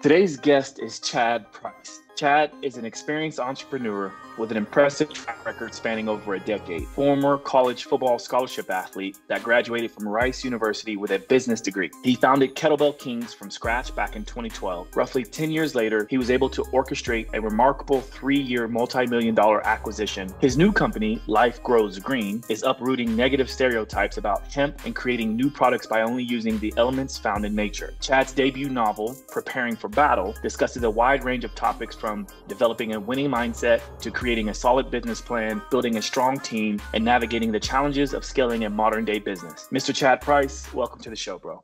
Today's guest is Chad Price. Chad is an experienced entrepreneur with an impressive track record spanning over a decade. Former college football scholarship athlete that graduated from Rice University with a business degree. He founded Kettlebell Kings from scratch back in 2012. Roughly 10 years later, he was able to orchestrate a remarkable 3-year multi-million-dollar acquisition. His new company, Life Grows Green, is uprooting negative stereotypes about hemp and creating new products by only using the elements found in nature. Chad's debut novel, Preparing for Battle, discusses a wide range of topics from developing a winning mindset to creating a solid business plan, building a strong team, and navigating the challenges of scaling a modern day business. Mr. Chad Price, welcome to the show, bro.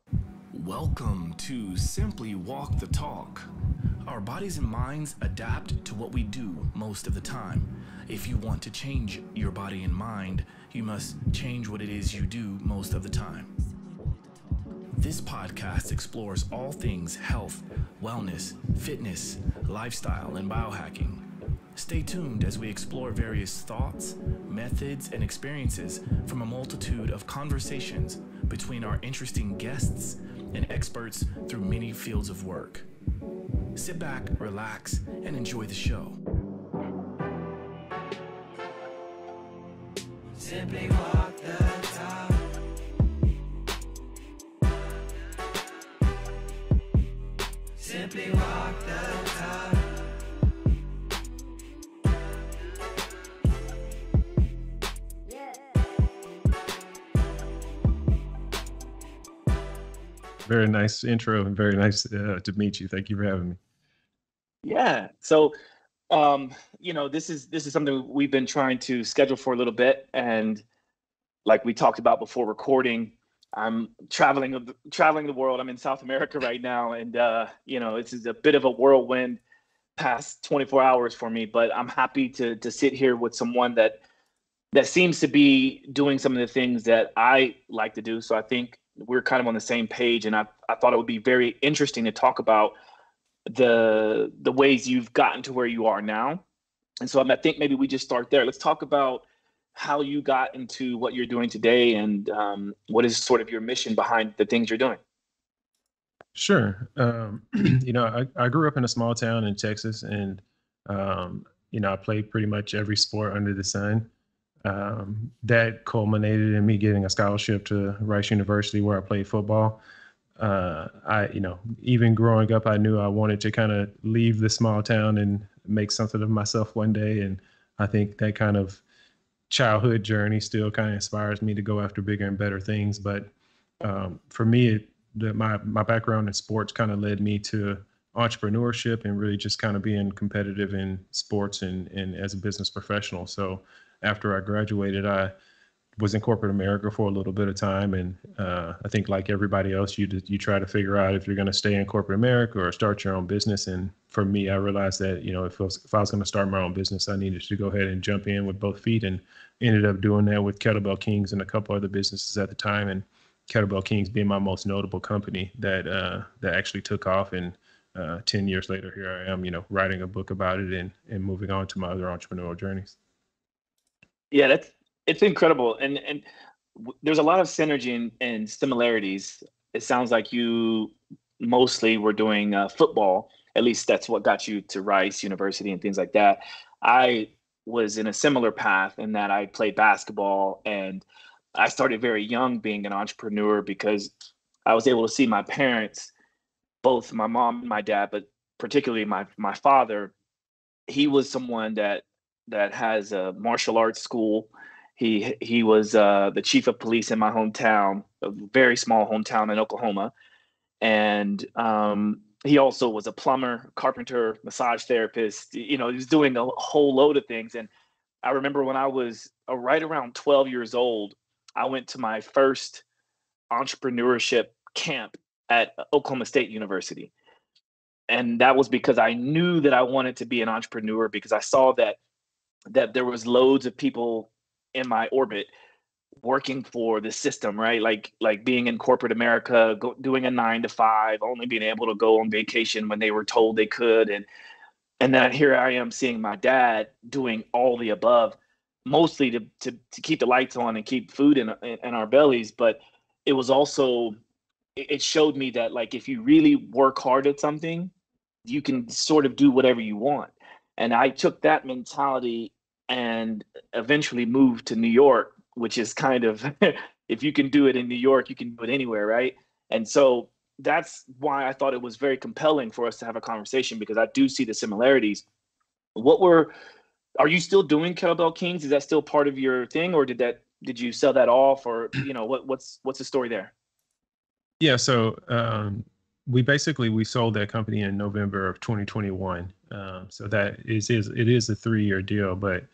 Welcome to Simply Walk the Talk. Our bodies and minds adapt to what we do most of the time. If you want to change your body and mind, you must change what it is you do most of the time. This podcast explores all things health, wellness, fitness, lifestyle, and biohacking. Stay tuned as we explore various thoughts, methods, and experiences from a multitude of conversations between our interesting guests and experts through many fields of work. Sit back, relax, and enjoy the show. Simply walk the talk. Simply walk the talk. Very nice intro and very nice to meet you. Thank you for having me. Yeah. So, this is something we've been trying to schedule for a little bit, and like we talked about before recording, I'm traveling the world. I'm in South America right now, and this is a bit of a whirlwind past 24 hours for me. But I'm happy to sit here with someone that seems to be doing some of the things that I like to do. So I think we're kind of on the same page, and I thought it would be very interesting to talk about the ways you've gotten to where you are now. And so I think maybe we just start there. Let's talk about how you got into what you're doing today, and what is sort of your mission behind the things you're doing. Sure. I grew up in a small town in Texas, and I played pretty much every sport under the sun. That culminated in me getting a scholarship to Rice University, where I played football. Even growing up, I knew I wanted to kind of leave the small town and make something of myself one day. And I think that kind of childhood journey still kind of inspires me to go after bigger and better things. But for me, my background in sports kind of led me to entrepreneurship and really just kind of being competitive in sports and as a business professional. So after I graduated, I was in corporate America for a little bit of time. And I think like everybody else, you try to figure out if you're going to stay in corporate America or start your own business. And for me, I realized that, if I was going to start my own business, I needed to go ahead and jump in with both feet, and ended up doing that with Kettlebell Kings and a couple other businesses at the time. And Kettlebell Kings being my most notable company that actually took off. And 10 years later, here I am, writing a book about it and moving on to my other entrepreneurial journeys. Yeah, it's incredible. And there's a lot of synergy and similarities. It sounds like you mostly were doing football. At least that's what got you to Rice University and things like that. I was in a similar path in that I played basketball, and I started very young being an entrepreneur because I was able to see my parents, both my mom and my dad, but particularly my father. He was someone that has a martial arts school. He was the chief of police in my hometown, a very small hometown in Oklahoma. And he also was a plumber, carpenter, massage therapist. He was doing a whole load of things. And I remember when I was right around 12 years old, I went to my first entrepreneurship camp at Oklahoma State University. And that was because I knew that I wanted to be an entrepreneur, because I saw that there was loads of people in my orbit working for the system, right? Like being in corporate America, doing a 9 to 5, only being able to go on vacation when they were told they could. And then here I am seeing my dad doing all the above, mostly to keep the lights on and keep food in our bellies. But it was also, it showed me that, like, if you really work hard at something, you can sort of do whatever you want. And I took that mentality and eventually moved to New York, which is kind of, if you can do it in New York, you can do it anywhere, right? And so that's why I thought it was very compelling for us to have a conversation, because I do see the similarities. Are you still doing Kettlebell Kings? Is that still part of your thing, or did you sell that off, or what's the story there? Yeah, so we sold that company in November of 2021. So it is a 3-year deal, but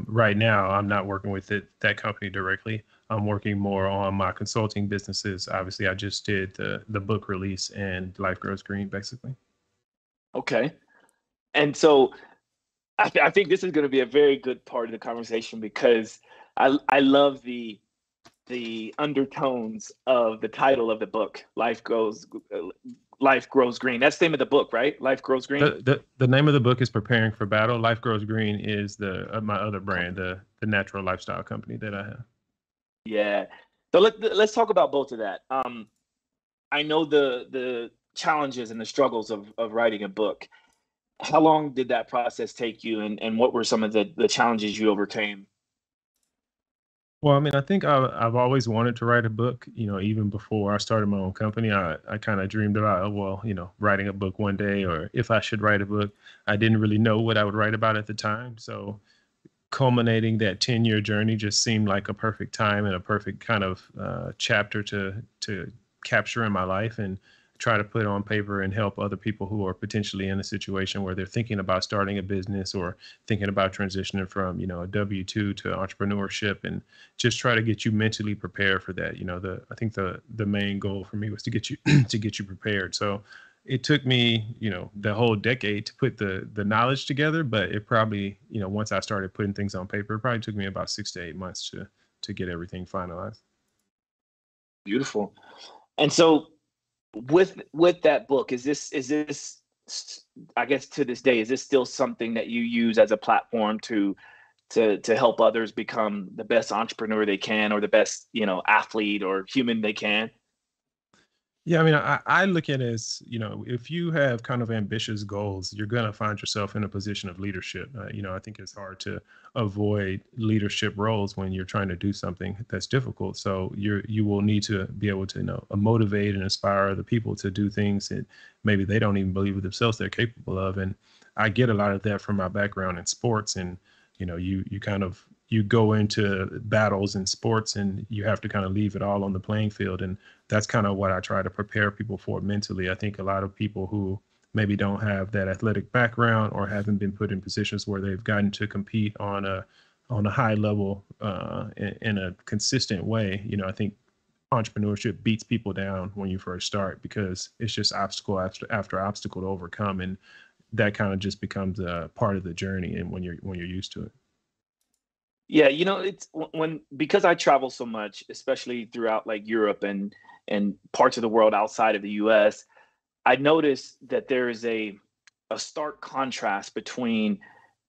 right now I'm not working with that company directly. I'm working more on my consulting businesses. Obviously, I just did the book release and Life Grows Green, basically. Okay, and so I think this is going to be a very good part of the conversation, because I love the undertones of the title of the book, Life Grows Green. That's the name of the book, right? Life Grows Green. The name of the book is Preparing for Battle. Life Grows Green is my other brand, the natural lifestyle company that I have. Yeah. So let's talk about both of that. I know the challenges and the struggles of writing a book. How long did that process take you, and what were some of the challenges you overcame? Well, I mean, I think I've always wanted to write a book. Even before I started my own company, I kind of dreamed about, writing a book one day, or if I should write a book. I didn't really know what I would write about at the time. So culminating that 10-year journey just seemed like a perfect time and a perfect kind of chapter to capture in my life and try to put on paper and help other people who are potentially in a situation where they're thinking about starting a business or thinking about transitioning from, a W-2 to entrepreneurship, and just try to get you mentally prepared for that. I think the main goal for me was to get you to get you prepared. So it took me, the whole decade to put the knowledge together, but it probably, once I started putting things on paper, it probably took me about 6 to 8 months to get everything finalized. Beautiful. And so with that book, is this I guess to this day, is this still something that you use as a platform to help others become the best entrepreneur they can, or the best, athlete or human they can? Yeah, I mean, I look at it as, if you have kind of ambitious goals, you're going to find yourself in a position of leadership. I think it's hard to avoid leadership roles when you're trying to do something that's difficult. So you will need to be able to, motivate and inspire other people to do things that maybe they don't even believe with themselves they're capable of. And I get a lot of that from my background in sports. And, you go into battles in sports and you have to kind of leave it all on the playing field. And that's kind of what I try to prepare people for mentally. I think a lot of people who maybe don't have that athletic background or haven't been put in positions where they've gotten to compete on a high level in a consistent way. I think entrepreneurship beats people down when you first start, because it's just obstacle after obstacle to overcome, and that kind of just becomes a part of the journey, and when you're used to it. Yeah, it's because I travel so much, especially throughout like Europe and parts of the world outside of the US, I noticed that there is a stark contrast between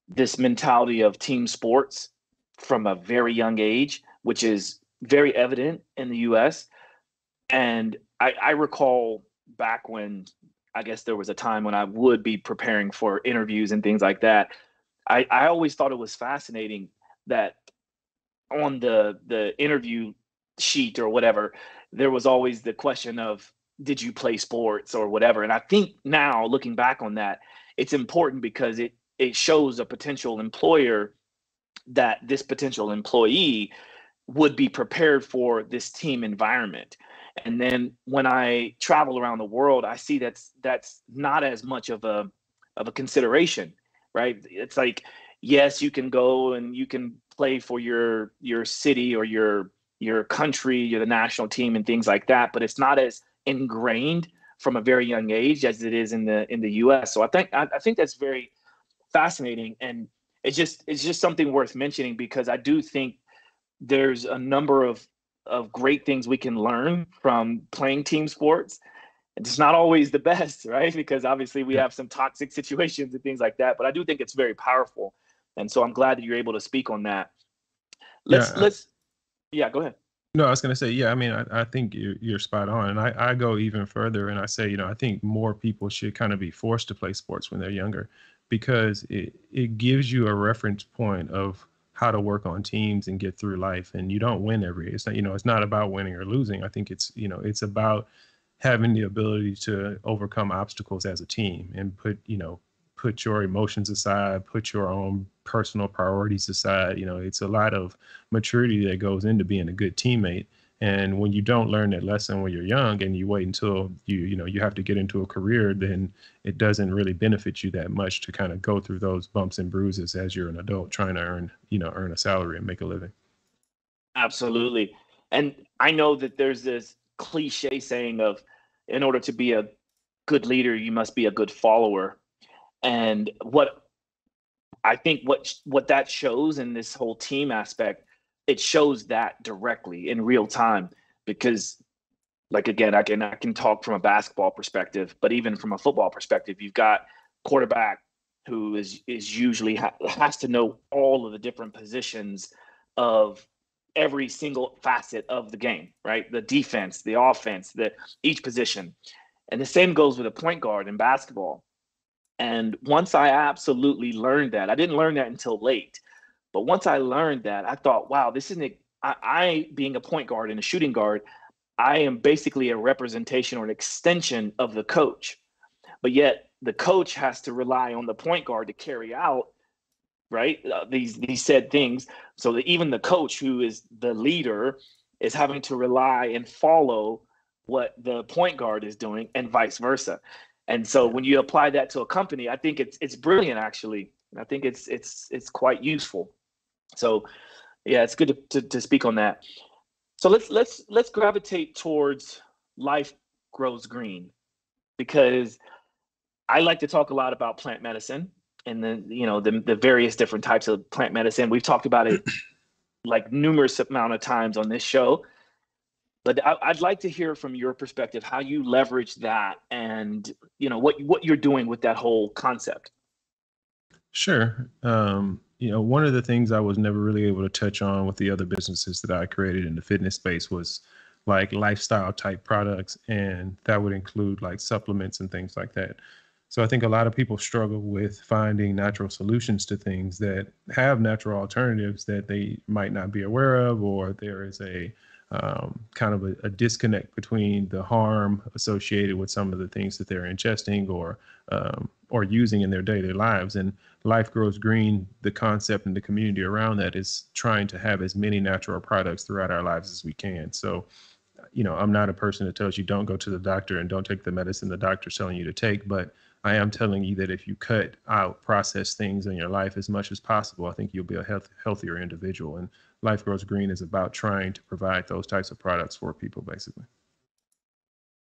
this mentality of team sports from a very young age, which is very evident in the US. And I recall back when, I guess there was a time when I would be preparing for interviews and things like that. I always thought it was fascinating that on the interview sheet or whatever, there was always the question of, did you play sports or whatever? And I think now, looking back on that, it's important because it shows a potential employer that this potential employee would be prepared for this team environment. And then when I travel around the world, I see that's not as much of a consideration, right? It's like, yes, you can go and you can play for your city or your country, you're the national team and things like that, but it's not as ingrained from a very young age as it is in the US. So I think that's very fascinating, and it's just something worth mentioning, because I do think there's a number of great things we can learn from playing team sports. It's not always the best, right? Because obviously we have some toxic situations and things like that, but I do think it's very powerful. And so I'm glad that you're able to speak on that. Yeah, Yeah, go ahead. No, I was going to say, yeah, I mean, I think you're spot on. And I go even further and I say, I think more people should kind of be forced to play sports when they're younger because it gives you a reference point of how to work on teams and get through life. And you don't win it's not, it's not about winning or losing. I think it's about having the ability to overcome obstacles as a team and put your emotions aside, put your own personal priorities aside. It's a lot of maturity that goes into being a good teammate. And when you don't learn that lesson when you're young and you wait until you have to get into a career, then it doesn't really benefit you that much to kind of go through those bumps and bruises as you're an adult trying to earn a salary and make a living. Absolutely. And I know that there's this cliche saying of, in order to be a good leader, you must be a good follower. And what I think what that shows in this whole team aspect, it shows that directly in real time. Because, like, again, I can talk from a basketball perspective, but even from a football perspective, you've got quarterback who is usually has to know all of the different positions of every single facet of the game, right? The defense, the offense, each position. And the same goes with a point guard in basketball. And once I absolutely learned that, I didn't learn that until late, but once I learned that, I thought, wow, this isn't, I being a point guard and a shooting guard, I am basically a representation or an extension of the coach. But yet the coach has to rely on the point guard to carry out, right, these said things. So that even the coach, who is the leader, is having to rely and follow what the point guard is doing, and vice versa. And so when you apply that to a company, I think it's brilliant, actually. I think it's quite useful. So yeah, it's good to speak on that. So let's gravitate towards life grows green, because I like to talk a lot about plant medicine and then the various different types of plant medicine. We've talked about it like numerous amount of times on this show. But I'd like to hear from your perspective how you leverage that, and what you're doing with that whole concept. Sure. One of the things I was never really able to touch on with the other businesses that I created in the fitness space was like lifestyle type products, and that would include like supplements and things like that. So I think a lot of people struggle with finding natural solutions to things that have natural alternatives that they might not be aware of, or there is a kind of a disconnect between the harm associated with some of the things that they're ingesting or using in their daily lives. And Life Grows Green, the concept and the community around that is trying to have as many natural products throughout our lives as we can. So, I'm not a person that tells you don't go to the doctor and don't take the medicine the doctor's telling you to take, but I am telling you that if you cut out processed things in your life as much as possible, I think you'll be a healthier individual. And Life Grows Green is about trying to provide those types of products for people, basically.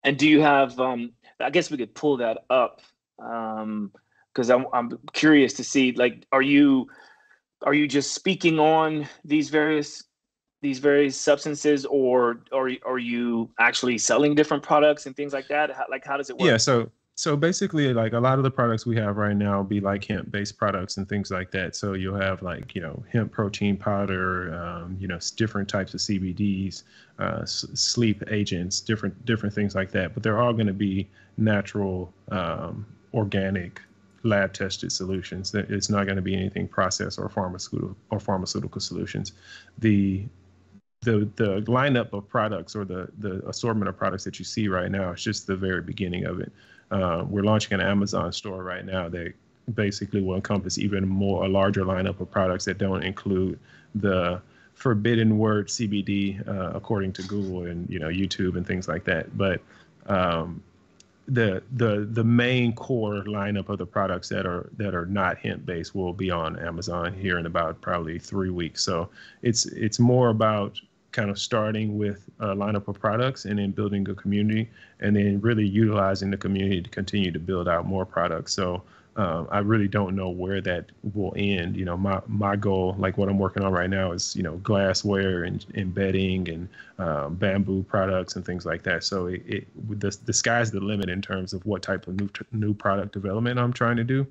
And do you have, I guess we could pull that up, because I'm curious to see, like, are you just speaking on these various substances, or are you actually selling different products and things like that? How does it work? Yeah, so basically, like a lot of the products we have right now be like hemp-based products and things like that. So you'll have like, hemp protein powder, different types of CBDs, sleep agents, different things like that. But they're all going to be natural, organic, lab-tested solutions. That it's not going to be anything processed or pharmaceutical solutions. The lineup of products, or the assortment of products that you see right now, is just the very beginning of it. We're launching an Amazon store right now that basically will encompass a larger lineup of products that don't include the forbidden word CBD, according to Google and YouTube and things like that. But the main core lineup of the products that are not hemp based will be on Amazon here in about probably 3 weeks. So it's more about kind of starting with a lineup of products and then building a community, and then really utilizing the community to continue to build out more products. So I really don't know where that will end. My goal, like what I'm working on right now, is glassware and bedding and bamboo products and things like that. So the sky's the limit in terms of what type of new product development I'm trying to do.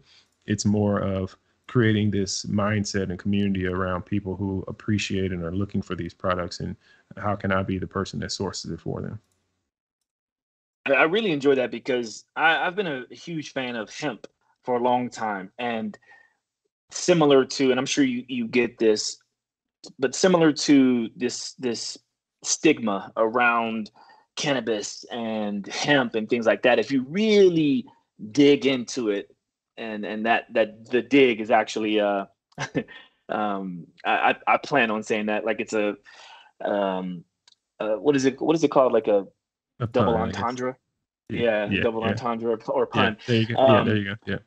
It's more of creating this mindset and community around people who appreciate and are looking for these products, and how can I be the person that sources it for them? I really enjoy that because I've been a huge fan of hemp for a long time, and similar to, and I'm sure you get this, but similar to this stigma around cannabis and hemp and things like that. If you really dig into it, and that the dig is actually I plan on saying that like it's a what is it called, like a double Pun, I guess. entendre. Yeah, Yeah, yeah, double yeah, entendre or yeah. pun. There you go. Yeah, there Um, you go. Yeah,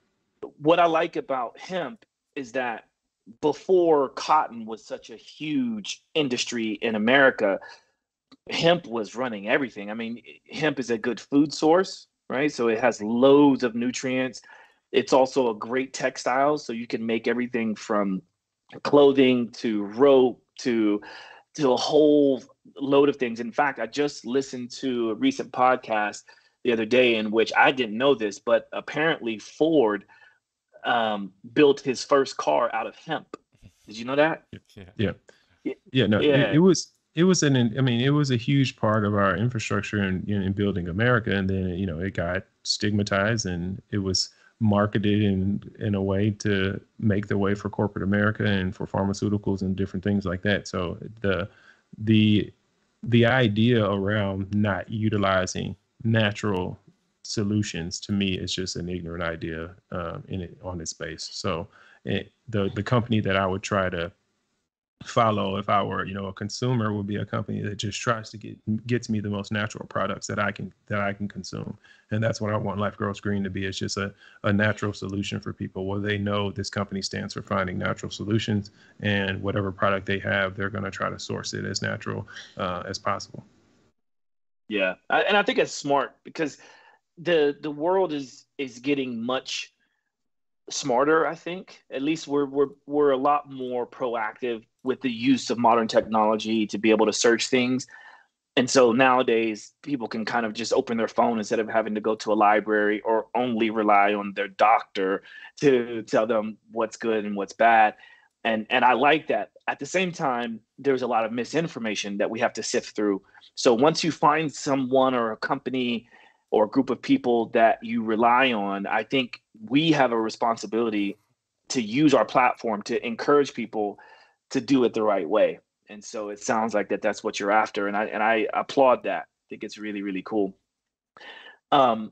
what I like about hemp is that before cotton was such a huge industry in America, hemp was running everything. I mean, hemp is a good food source, right? So it has loads of nutrients. It's also a great textile, so you can make everything from clothing to rope to a whole load of things. In fact, I just listened to a recent podcast the other day in which I didn't know this, but apparently Ford built his first car out of hemp. Did you know that? Yeah. yeah. Y- Yeah, no, Yeah, it was I mean, it was a huge part of our infrastructure in building America, and then it got stigmatized, and it was marketed in a way to make the way for corporate America and for pharmaceuticals and different things like that. So the the idea around not utilizing natural solutions, to me, is just an ignorant idea in it on its base. So the company that I would try to follow if I were, a consumer, would be a company that just tries to gets me the most natural products that I can consume. And that's what I want Life Grows Green to be. It's just a natural solution for people, where they know this company stands for finding natural solutions, and whatever product they have, they're going to try to source it as natural as possible. yeah, and I think it's smart because the world is getting much smarter. I think at least we're a lot more proactive with the use of modern technology to be able to search things. And so nowadays, people can kind of just open their phone instead of having to go to a library or only rely on their doctor to tell them what's good and what's bad. And I like that. At the same time, there's a lot of misinformation that we have to sift through. So once you find someone or a company or a group of people that you rely on, I think we have a responsibility to use our platform to encourage people to do it the right way. And so it sounds like that's what you're after, and I applaud that. I think it's really really cool. Um,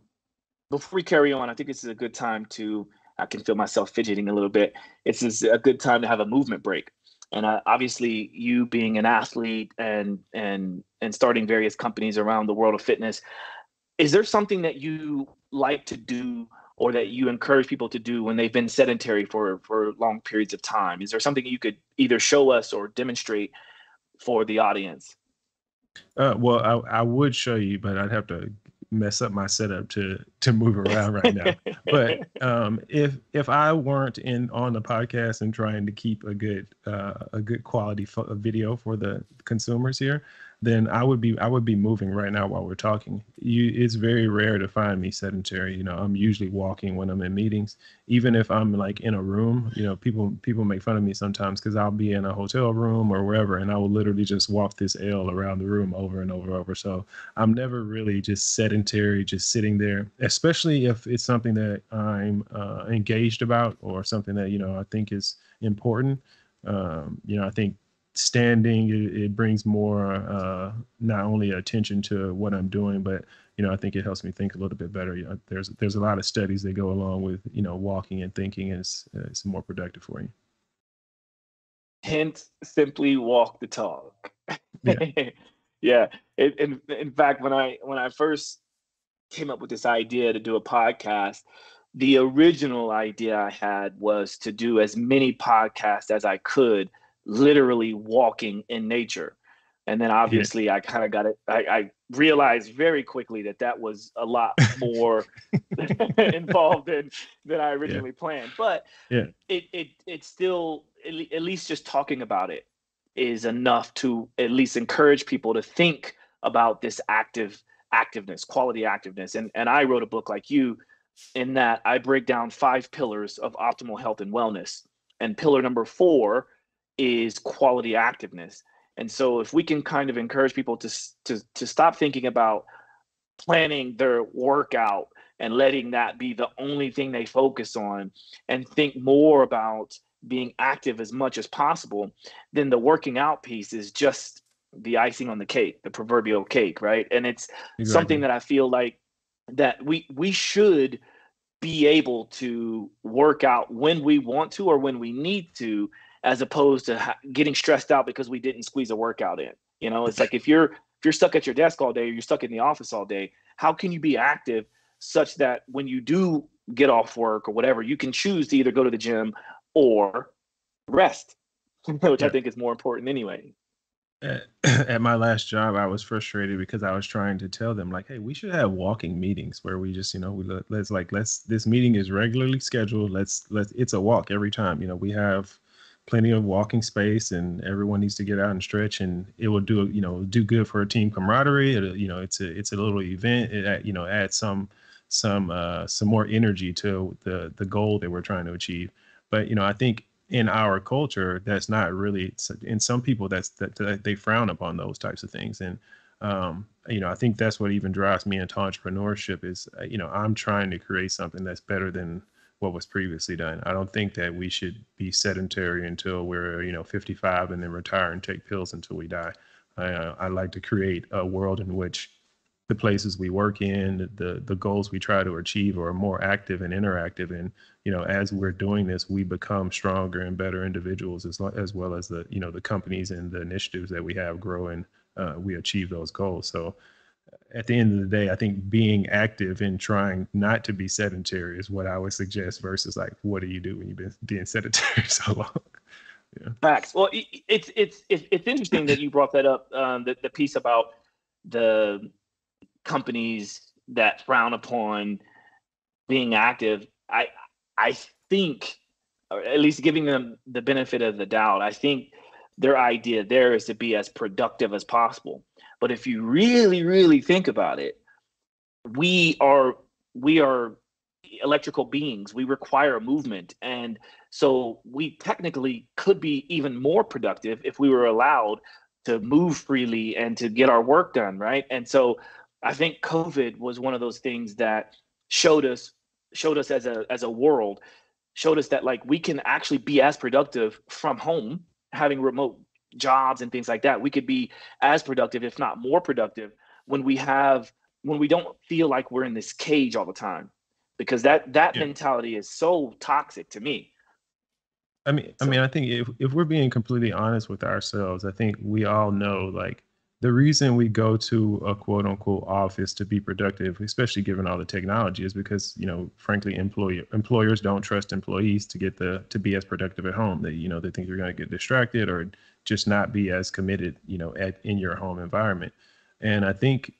Before we carry on, I think this is a good time to. I can feel myself fidgeting a little bit. This is a good time to have a movement break. And obviously, you being an athlete and starting various companies around the world of fitness, is there something that you like to do or that you encourage people to do when they've been sedentary for long periods of time? Is there something you could either show us or demonstrate for the audience? Well, I would show you, but I'd have to mess up my setup to move around right now. But if I weren't in on the podcast and trying to keep a good quality video for the consumers here, then I would be moving right now while we're talking. It's very rare to find me sedentary. I'm usually walking when I'm in meetings. Even if I'm like in a room, people make fun of me sometimes because I'll be in a hotel room or wherever, and I will literally just walk this L around the room over and over and over. So I'm never really just sedentary, just sitting there, especially if it's something that I'm engaged about, or something that I think is important. I think standing, it brings more not only attention to what I'm doing, but I think it helps me think a little bit better. There's a lot of studies that go along with walking and thinking, and it's more productive for you. Hence, simply walk the talk. Yeah. Yeah. In fact, when I first came up with this idea to do a podcast, the original idea I had was to do as many podcasts as I could, literally walking in nature. And then Yeah. obviously I kind of got it. I realized very quickly that was a lot more involved than I Yeah. originally planned. But Yeah. it still, at least just talking about it is enough to at least encourage people to think about this activeness, quality activeness. And I wrote a book like you, in that I break down 5 pillars of optimal health and wellness. And pillar number 4 is quality activeness. And so if we can kind of encourage people to stop thinking about planning their workout and letting that be the only thing they focus on, and think more about being active as much as possible, then the working out piece is just the icing on the cake, the proverbial cake, right? And it's something that I feel like that we should be able to work out when we want to or when we need to, as opposed to getting stressed out because we didn't squeeze a workout in. You know, it's like if you're stuck at your desk all day, or you're stuck in the office all day, how can you be active such that when you do get off work or whatever, you can choose to either go to the gym or rest, which I think is more important anyway. At my last job, I was frustrated because I was trying to tell them, like, hey, we should have walking meetings where we just, this meeting is regularly scheduled. It's a walk every time. You know, we have plenty of walking space and everyone needs to get out and stretch, and it will do good for a team camaraderie. It's a little event. It adds some more energy to the goal that we're trying to achieve. But, I think in our culture, that's not really, in some people that they frown upon those types of things. And, I think that's what even drives me into entrepreneurship is, I'm trying to create something that's better than what was previously done. I don't think that we should be sedentary until we're, 55 and then retire and take pills until we die. I like to create a world in which the places we work in, the goals we try to achieve are more active and interactive. And, as we're doing this, we become stronger and better individuals as well as the companies and the initiatives that we have grow and we achieve those goals. So at the end of the day, I think being active and trying not to be sedentary is what I would suggest versus like, what do you do when you've been being sedentary so long? Yeah. Facts. Well, it's interesting that you brought that up, the piece about the companies that frown upon being active. I think, or at least giving them the benefit of the doubt, I think their idea there is to be as productive as possible. But if you really, really think about it, we are electrical beings. We require movement. And so we technically could be even more productive if we were allowed to move freely and to get our work done, right? And so I think COVID was one of those things that showed us as a world, showed us that like we can actually be as productive from home, having remote jobs and things like that. We could be as productive, if not more productive, when we don't feel like we're in this cage all the time, because that mentality is so toxic to me. I mean, I think if we're being completely honest with ourselves, I think we all know like the reason we go to a quote unquote office to be productive, especially given all the technology, is because, frankly, employers don't trust employees to be as productive at home. They think you're going to get distracted or just not be as committed, in your home environment. And I think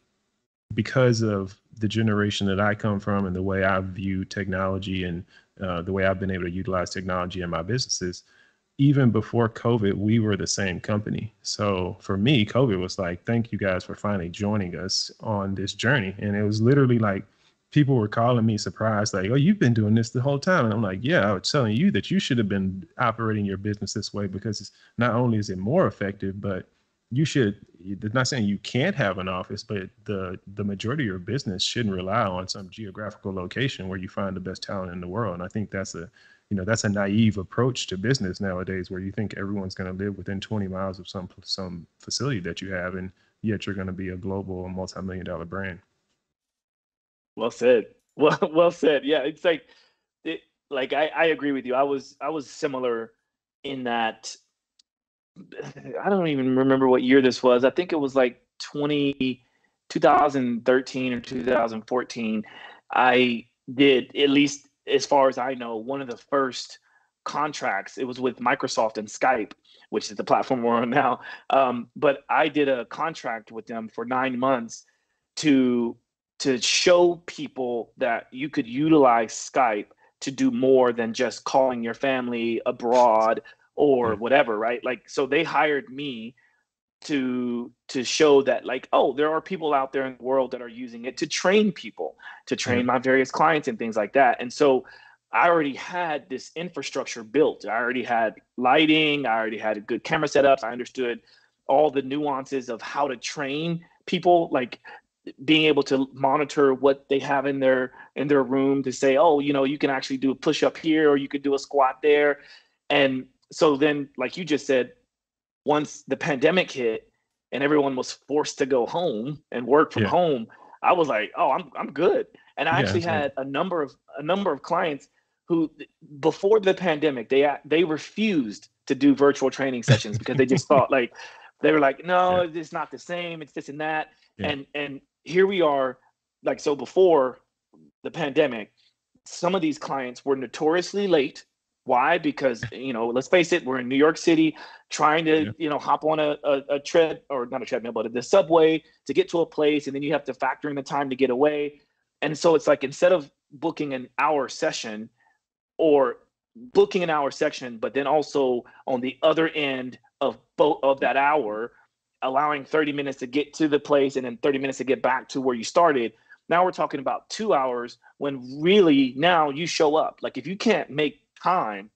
because of the generation that I come from and the way I view technology and the way I've been able to utilize technology in my businesses, even before COVID, we were the same company. So for me, COVID was like, thank you guys for finally joining us on this journey. And it was literally like, people were calling me surprised, like, oh, you've been doing this the whole time. And I'm like, yeah, I was telling you that you should have been operating your business this way, because it's not only is it more effective, but you should, it's not saying you can't have an office, but the majority of your business shouldn't rely on some geographical location where you find the best talent in the world. And I think that's a naive approach to business nowadays, where you think everyone's going to live within 20 miles of some facility that you have, and yet you're going to be a global multi-million-dollar brand. Well said. Well said. Yeah, it's like, I agree with you. I was similar in that. I don't even remember what year this was. I think it was like 2013 or 2014. I did, at least as far as I know, one of the first contracts. It was with Microsoft and Skype, which is the platform we're on now. But I did a contract with them for 9 months to show people that you could utilize Skype to do more than just calling your family abroad or whatever, right? Like, so they hired me to show that, like, oh, there are people out there in the world that are using it to train people, to train my various clients and things like that. And so I already had this infrastructure built. I already had lighting. I already had a good camera setups. I understood all the nuances of how to train people, like being able to monitor what they have in their room to say, oh, you know, you can actually do a push up here, or you could do a squat there. And so then, like you just said, once the pandemic hit and everyone was forced to go home and work from Yeah. home, I was like, oh, I'm good. And I Yeah. actually had a number of clients who, before the pandemic, they refused to do virtual training sessions because they just thought, like, they were like, no, Yeah. it's not the same, it's this and that. Yeah. And here we are, like, so before the pandemic, some of these clients were notoriously late. Why? Because, you know, let's face it, we're in New York City trying to, Yeah. you know, hop on a tread, or not a treadmill, but the subway to get to a place. And then you have to factor in the time to get away. And so it's like, instead of booking an hour session, or booking an hour section, but then also on the other end of both of that hour, allowing 30 minutes to get to the place and then 30 minutes to get back to where you started. Now we're talking about 2 hours, when really now you show up. Like, if you can't make time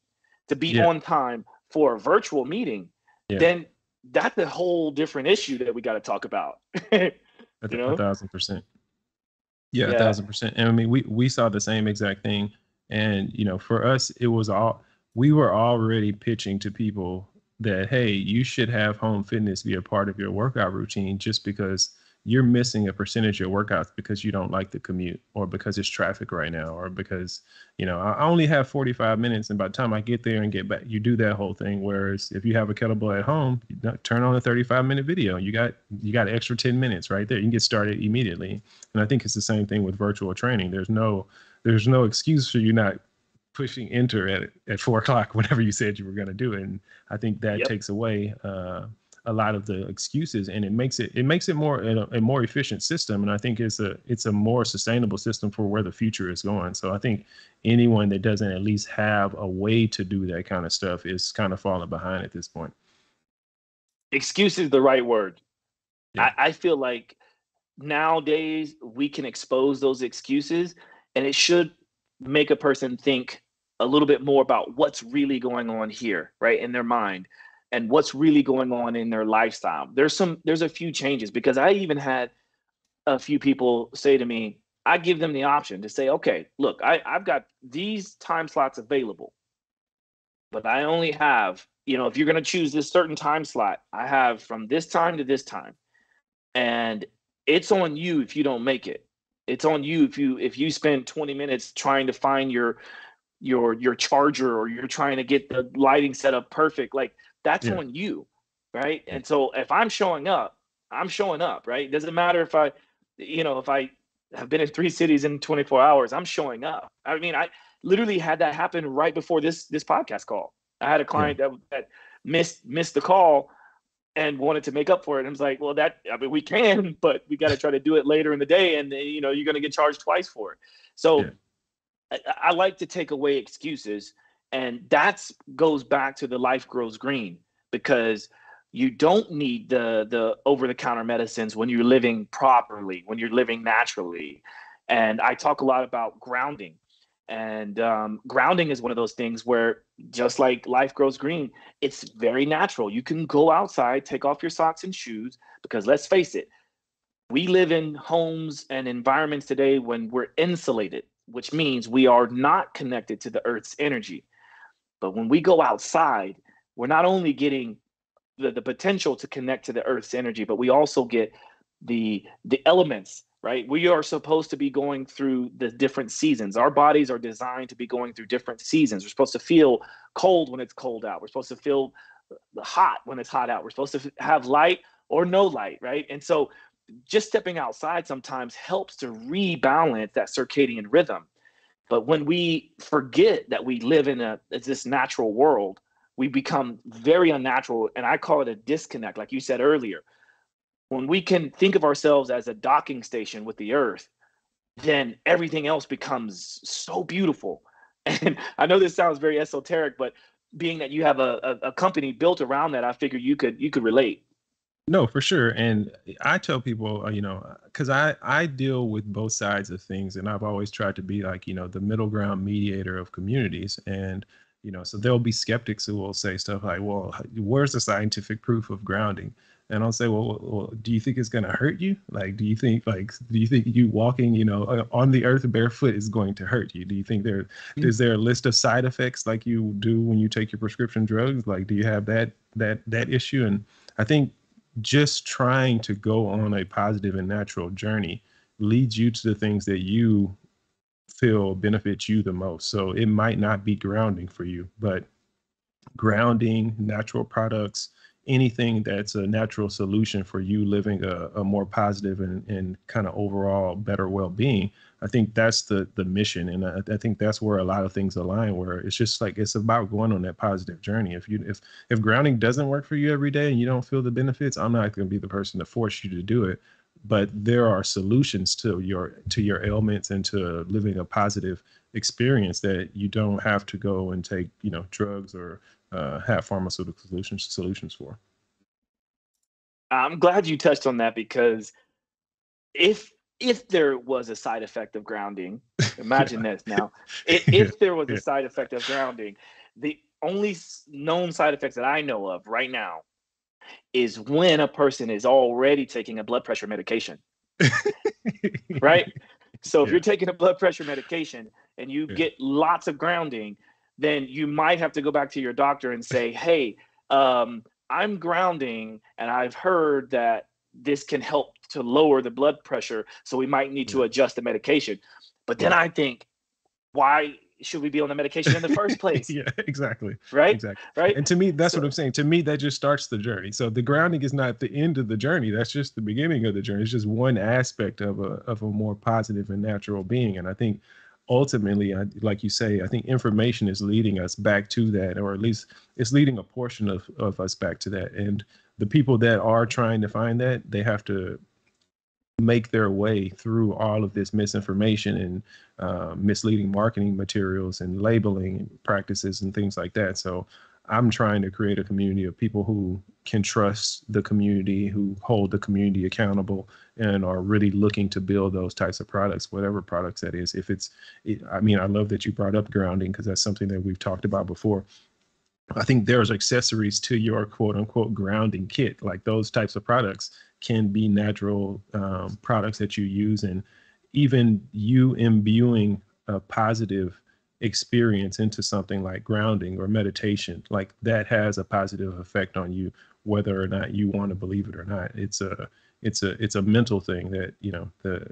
to be Yeah. on time for a virtual meeting, Yeah. then that's a whole different issue that we got to talk about. You know? 1,000%. Yeah, Yeah. 1,000%. And I mean, we saw the same exact thing. And, you know, for us, it was we were already pitching to people that, hey, you should have home fitness be a part of your workout routine, just because you're missing a percentage of your workouts because you don't like the commute, or because it's traffic right now, or because, you know, I only have 45 minutes. And by the time I get there and get back, you do that whole thing. Whereas if you have a kettlebell at home, you turn on a 35-minute video, you got an extra 10 minutes right there. You can get started immediately. And I think it's the same thing with virtual training. There's no excuse for you not pushing enter at 4:00 whenever you said you were going to do it. And I think that Yep. takes away a lot of the excuses, and it makes it more a more efficient system. And I think it's a more sustainable system for where the future is going. So I think anyone that doesn't at least have a way to do that kind of stuff is kind of falling behind at this point. Excuse is the right word. Yeah. I feel like nowadays we can expose those excuses, and it should make a person think a little bit more about what's really going on here, right, in their mind, and what's really going on in their lifestyle. There's a few changes, because I even had a few people say to me, I give them the option to say, okay, look, I've got these time slots available, but I only have, you know, if you're going to choose this certain time slot, I have from this time to this time. And it's on you if you don't make it. It's on you if you spend 20 minutes trying to find your charger, or you're trying to get the lighting set up perfect. Like, that's Yeah. on you, right? Yeah. And so if I'm showing up, right? It doesn't matter if I have been in 3 cities in 24 hours, I'm showing up. I mean, I literally had that happen right before this podcast call. I had a Yeah. client that missed the call and wanted to make up for it. And I was like, well, we can, but we got to try to do it later in the day. And, you know, you're going to get charged twice for it. So Yeah. I like to take away excuses. And that goes back to the life grows green, because you don't need the over-the-counter medicines when you're living properly, when you're living naturally. And I talk a lot about grounding. And grounding is one of those things where, just like life grows green, it's very natural. You can go outside, take off your socks and shoes, because let's face it, we live in homes and environments today when we're insulated, which means we are not connected to the earth's energy. But when we go outside, we're not only getting the potential to connect to the earth's energy, but we also get the elements, right? We are supposed to be going through the different seasons. Our bodies are designed to be going through different seasons. We're supposed to feel cold when it's cold out. We're supposed to feel hot when it's hot out. We're supposed to have light or no light, right? And so just stepping outside sometimes helps to rebalance that circadian rhythm. But when we forget that we live in this natural world, we become very unnatural. And I call it a disconnect, like you said earlier. When we can think of ourselves as a docking station with the earth, then everything else becomes so beautiful. And I know this sounds very esoteric, but being that you have a company built around that, I figure you could relate. No, for sure. And I tell people, because I deal with both sides of things, and I've always tried to be like, the middle ground mediator of communities. And, so there'll be skeptics who will say stuff like, well, where's the scientific proof of grounding? And I'll say, well, do you think it's going to hurt you? Like, do you think you walking, on the earth barefoot is going to hurt you? Do you think is there a list of side effects like you do when you take your prescription drugs? Like, do you have that issue? And I think just trying to go on a positive and natural journey leads you to the things that you feel benefit you the most. So it might not be grounding for you, but grounding, natural products, anything that's a natural solution for you living a more positive and kind of overall better well-being. I think that's the mission. And I think that's where a lot of things align, where it's just like, it's about going on that positive journey. If grounding doesn't work for you every day and you don't feel the benefits, I'm not going to be the person to force you to do it. But there are solutions to your ailments and to living a positive experience that you don't have to go and take, drugs or have pharmaceutical solutions for. I'm glad you touched on that, because if there was a side effect of grounding, imagine this now. If there was a side effect of grounding, the only known side effects that I know of right now is when a person is already taking a blood pressure medication. Right? So if you're taking a blood pressure medication and you get lots of grounding, then you might have to go back to your doctor and say, hey, I'm grounding, and I've heard that this can help to lower the blood pressure, so we might need to adjust the medication. But then I think, why should we be on the medication in the first place? Yeah, exactly. Right? Exactly. Right? And to me, that's what I'm saying. To me, that just starts the journey. So the grounding is not the end of the journey. That's just the beginning of the journey. It's just one aspect of a more positive and natural being. And I think ultimately, like you say, I think information is leading us back to that, or at least it's leading a portion of us back to that. And the people that are trying to find that, they have to make their way through all of this misinformation and misleading marketing materials and labeling practices and things like that. So I'm trying to create a community of people who can trust the community, who hold the community accountable, and are really looking to build those types of products, whatever products that is. I love that you brought up grounding, because that's something that we've talked about before. I think there's accessories to your quote unquote grounding kit. Like, those types of products can be natural products that you use, and even you imbuing a positive experience into something like grounding or meditation, like that has a positive effect on you, whether or not you want to believe it or not. It's a mental thing that,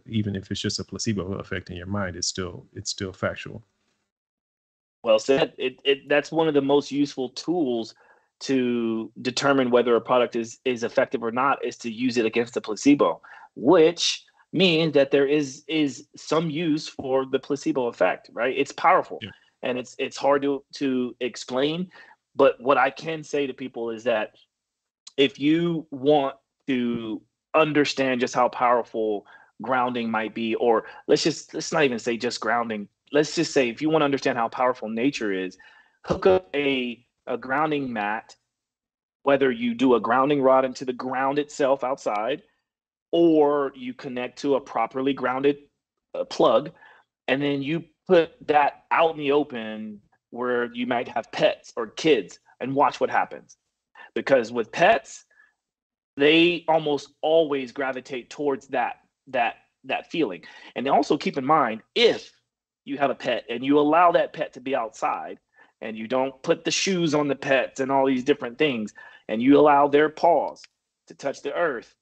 even if it's just a placebo effect in your mind, it's still factual. Well said. That's one of the most useful tools to determine whether a product is effective or not, is to use it against the placebo, which means that there is some use for the placebo effect, right? It's powerful, and it's hard to explain. But what I can say to people is that if you want to understand just how powerful grounding might be, or let's not even say just grounding. Let's just say, if you want to understand how powerful nature is, hook up a grounding mat, whether you do a grounding rod into the ground itself outside, or you connect to a properly grounded plug, and then you put that out in the open where you might have pets or kids, and watch what happens. Because with pets, they almost always gravitate towards that feeling. And also keep in mind, if you have a pet and you allow that pet to be outside, and you don't put the shoes on the pets and all these different things, and you allow their paws to touch the earth,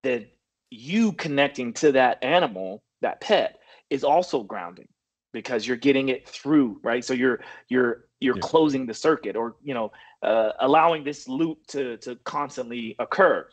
then you connecting to that animal, that pet, is also grounding, because you're getting it through, right? So you're closing the circuit, or allowing this loop to constantly occur.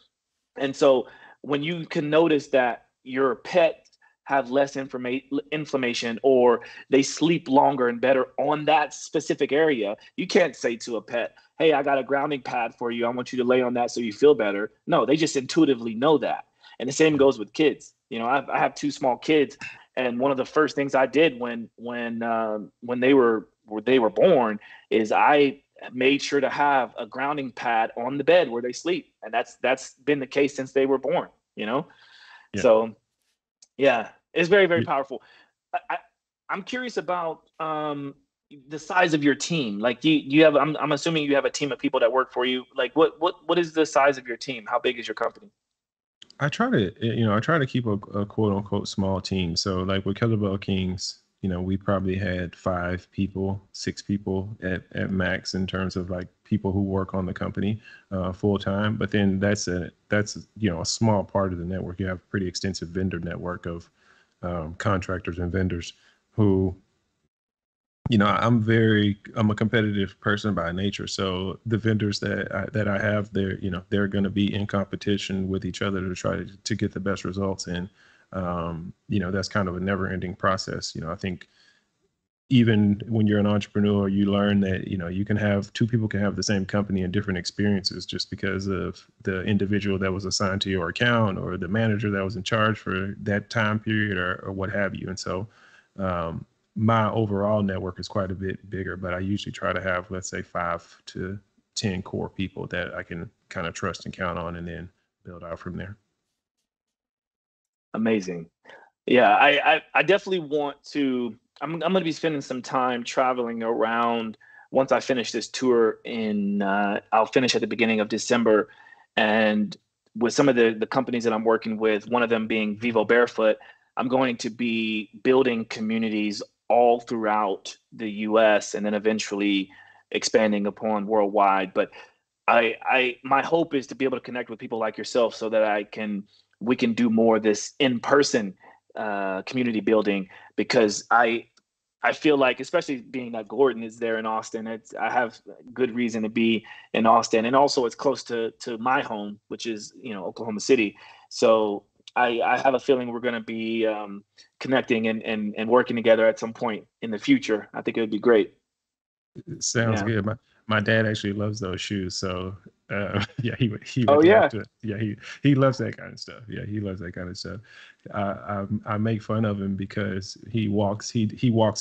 And so when you can notice that your pet have less inflammation, or they sleep longer and better on that specific area, you can't say to a pet, hey, I got a grounding pad for you, I want you to lay on that so you feel better. No, they just intuitively know that. And the same goes with kids. I have two small kids, and one of the first things I did when they were born is I made sure to have a grounding pad on the bed where they sleep. And that's been the case since they were born, you know? Yeah. So yeah, it's very, very Yeah. powerful. I'm curious about the size of your team. Like, do you have? I'm assuming you have a team of people that work for you. Like, what is the size of your team? How big is your company? I try to keep a quote unquote small team. So like with Kettlebell Kings, we probably had 5 people, 6 people at max in terms of like people who work on the company full time. But then that's a small part of the network. You have a pretty extensive vendor network of contractors and vendors who, I'm a competitive person by nature. So the vendors that I have, they're going to be in competition with each other to try to get the best results. And, that's kind of a never ending process. I think even when you're an entrepreneur, you learn that, you can have 2 people can have the same company and different experiences just because of the individual that was assigned to your account or the manager that was in charge for that time period or what have you. And so, my overall network is quite a bit bigger, but I usually try to have, let's say, 5 to 10 core people that I can kind of trust and count on, and then build out from there. Amazing. Yeah, I definitely want to. I'm going to be spending some time traveling around once I finish this tour I'll finish at the beginning of December, and with some of the companies that I'm working with, one of them being Vivo Barefoot, I'm going to be building communities all throughout the US and then eventually expanding upon worldwide. But my hope is to be able to connect with people like yourself so that we can do more of this in-person community building, because I feel like, especially being that Gordon is there in Austin, I have good reason to be in Austin, and also it's close to my home, which is Oklahoma City. So I have a feeling we're going to be connecting and working together at some point in the future. I think it would be great. It sounds good. My dad actually loves those shoes, so yeah, he Oh would yeah. love to. Yeah, he loves that kind of stuff. Yeah, he loves that kind of stuff. I make fun of him because he walks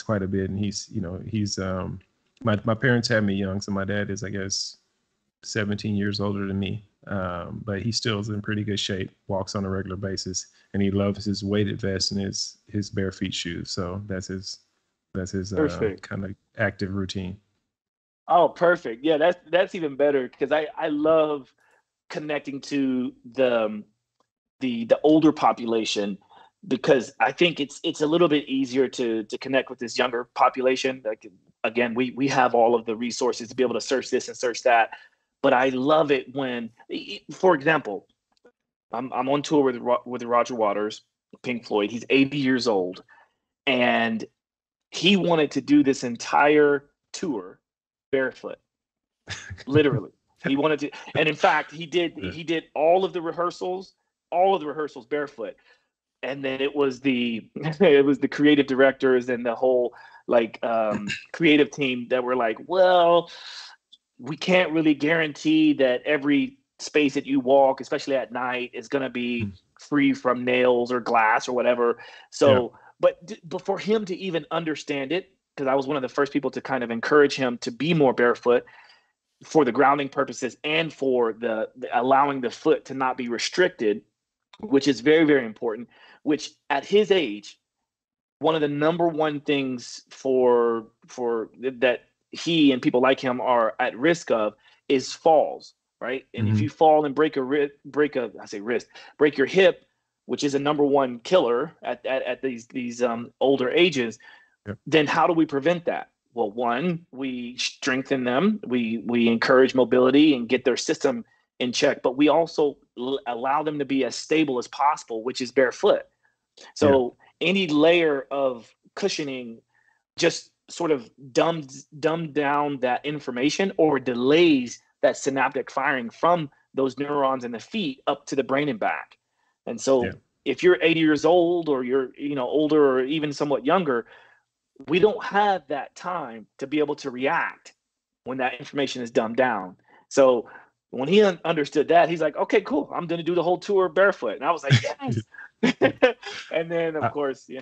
quite a bit, and he's my parents had me young, so my dad is, I guess, 17 years older than me, but he still is in pretty good shape, walks on a regular basis, and he loves his weighted vest and his bare feet shoes. So that's his kind of active routine. Oh, perfect. Yeah, that's even better, because I love connecting to the older population, because I think it's a little bit easier to connect with this younger population. Like, again, we have all of the resources to be able to search this and search that, but I love it when, for example, I'm on tour with Roger Waters, Pink Floyd. He's 80 years old, and he wanted to do this entire tour barefoot. Literally, he wanted to, and in fact, he did all of the rehearsals barefoot. And then it was the creative directors and the whole creative team that were like, well, we can't really guarantee that every space that you walk, especially at night, is going to be free from nails or glass or whatever. So, but for him to even understand it, because I was one of the first people to kind of encourage him to be more barefoot for the grounding purposes and for the allowing the foot to not be restricted, which is very, very important, which at his age, one of the number one things for that he and people like him are at risk of is falls, right? And if you fall and break your hip, which is a number one killer at these older ages, then how do we prevent that? Well, one, we strengthen them, we encourage mobility and get their system in check, but we also allow them to be as stable as possible, which is barefoot. So any layer of cushioning just sort of dumbs down that information or delays that synaptic firing from those neurons in the feet up to the brain and back. And so if you're 80 years old, or you're older, or even somewhat younger, we don't have that time to be able to react when that information is dumbed down. So when he understood that, he's like, okay, cool, I'm going to do the whole tour barefoot. And I was like, yes. And then, of course, I